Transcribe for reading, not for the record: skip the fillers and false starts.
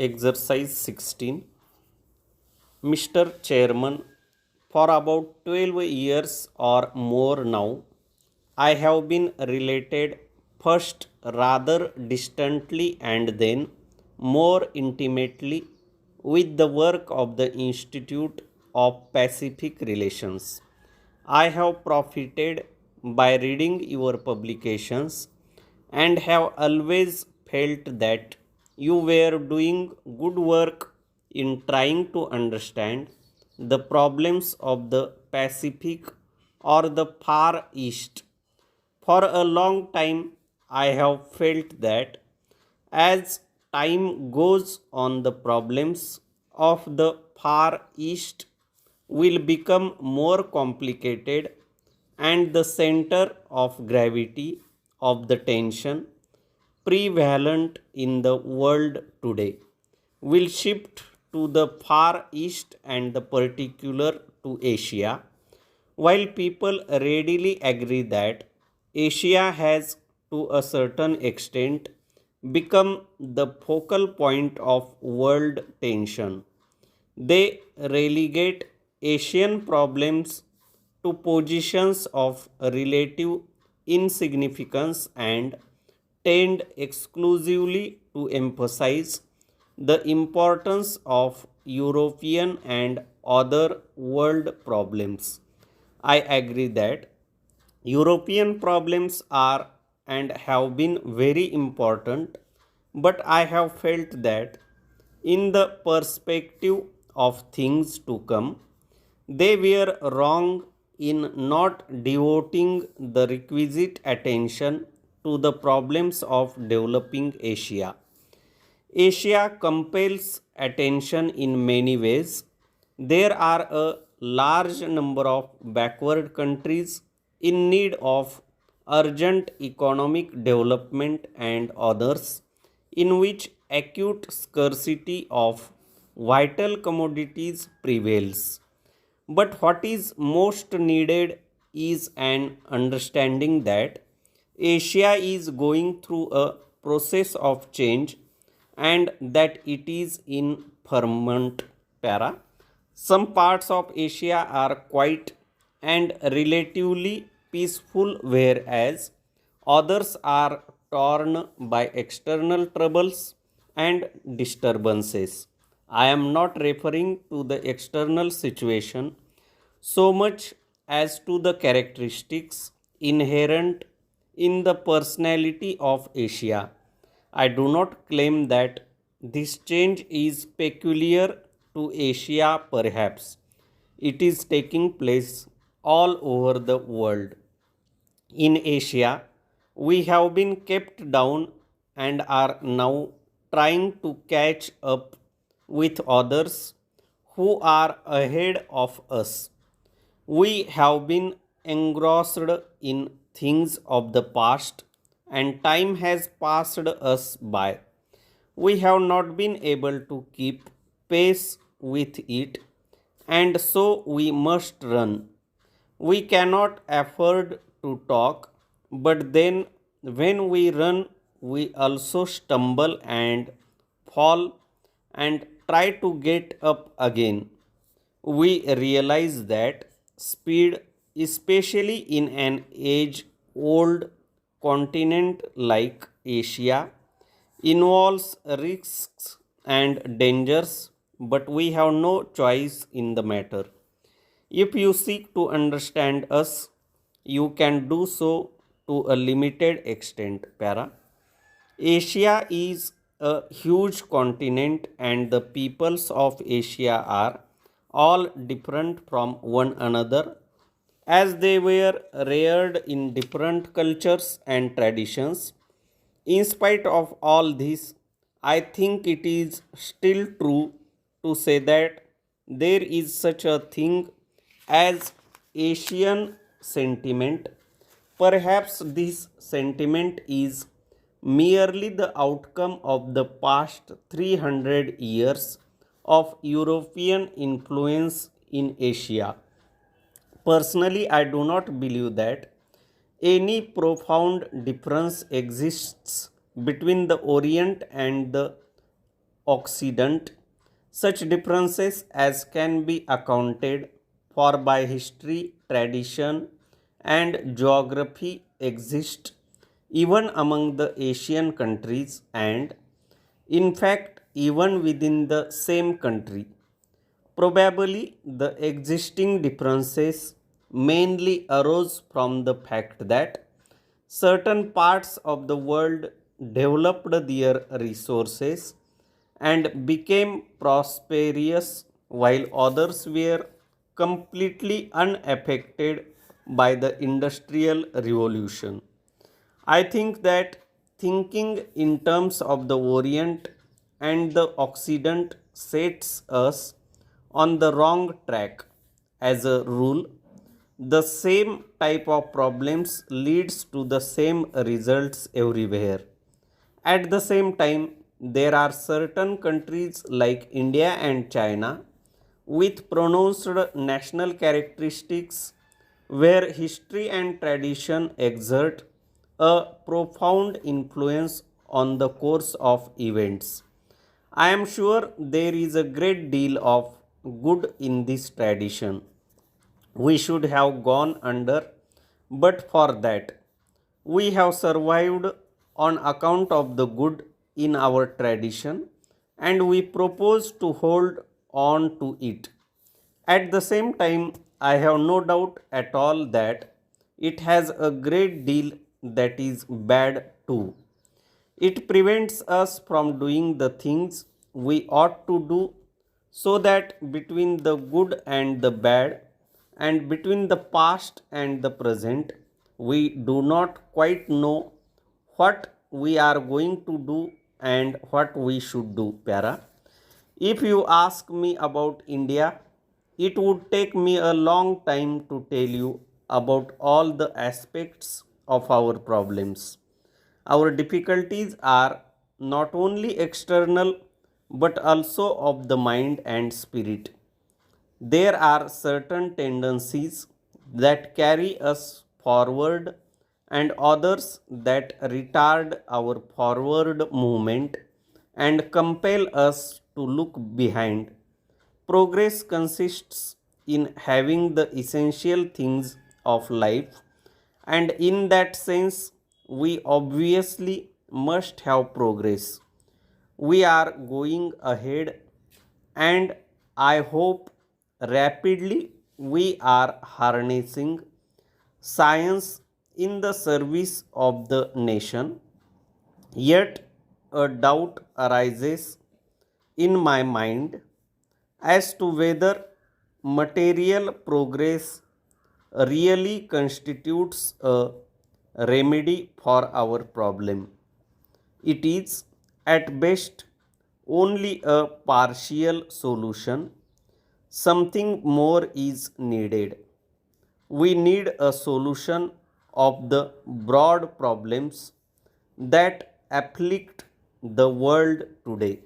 Exercise 16. Mr. Chairman, for about 12 years or more now, I have been related first rather distantly and then more intimately with the work of the Institute of Pacific Relations. I have profited by reading your publications and have always felt that you were doing good work in trying to understand the problems of the Pacific or the Far East. For a long time, I have felt that as time goes on, the problems of the Far East will become more complicated and the center of gravity of the tension prevalent in the world today will shift to the Far East and the particular to Asia. While people readily agree that Asia has to a certain extent become the focal point of world tension, they relegate Asian problems to positions of relative insignificance and tend exclusively to emphasize the importance of European and other world problems. I agree that European problems are and have been very important, but I have felt that in the perspective of things to come, they were wrong in not devoting the requisite attention to the problems of developing Asia. Asia compels attention in many ways. There are a large number of backward countries in need of urgent economic development and others in which acute scarcity of vital commodities prevails. But what is most needed is an understanding that Asia is going through a process of change and that it is in ferment para. Some parts of Asia are quiet and relatively peaceful, whereas others are torn by external troubles and disturbances. I am not referring to the external situation so much as to the characteristics inherent in the personality of Asia. I do not claim that this change is peculiar to Asia, perhaps. It is taking place all over the world. In Asia, we have been kept down and are now trying to catch up with others who are ahead of us. We have been engrossed in things of the past, and time has passed us by. We have not been able to keep pace with it, and so we must run. We cannot afford to talk, but then when we run, we also stumble and fall and try to get up again. We realize that speed, especially in an age old continent like Asia, involves risks and dangers, but we have no choice in the matter. If you seek to understand us, you can do so to a limited extent. Para. Asia is a huge continent, and the peoples of Asia are all different from one another as they were reared in different cultures and traditions. In spite of all this, I think it is still true to say that there is such a thing as Asian sentiment. Perhaps this sentiment is merely the outcome of the past 300 years of European influence in Asia. Personally, I do not believe that any profound difference exists between the Orient and the Occident, such differences as can be accounted for by history, tradition, and geography exist even among the Asian countries and, in fact, even within the same country. Probably the existing differences mainly arose from the fact that certain parts of the world developed their resources and became prosperous while others were completely unaffected by the Industrial Revolution. I think that thinking in terms of the Orient and the Occident sets us on the wrong track. As a rule, the same type of problems leads to the same results everywhere. At the same time, there are certain countries like India and China with pronounced national characteristics where history and tradition exert a profound influence on the course of events. I am sure there is a great deal of good in this tradition. We should have gone under, but for that, we have survived on account of the good in our tradition and we propose to hold on to it. At the same time, I have no doubt at all that it has a great deal that is bad too. It prevents us from doing the things we ought to do, so that between the good and the bad, and between the past and the present, we do not quite know what we are going to do and what we should do. Para. If you ask me about India, it would take me a long time to tell you about all the aspects of our problems. Our difficulties are not only external but also of the mind and spirit. There are certain tendencies that carry us forward and others that retard our forward movement and compel us to look behind. Progress consists in having the essential things of life, and in that sense, we obviously must have progress. We are going ahead, and I hope rapidly we are harnessing science in the service of the nation. Yet a doubt arises in my mind as to whether material progress really constitutes a remedy for our problem. It is at best only a partial solution. Something more is needed. We need a solution of the broad problems that afflict the world today.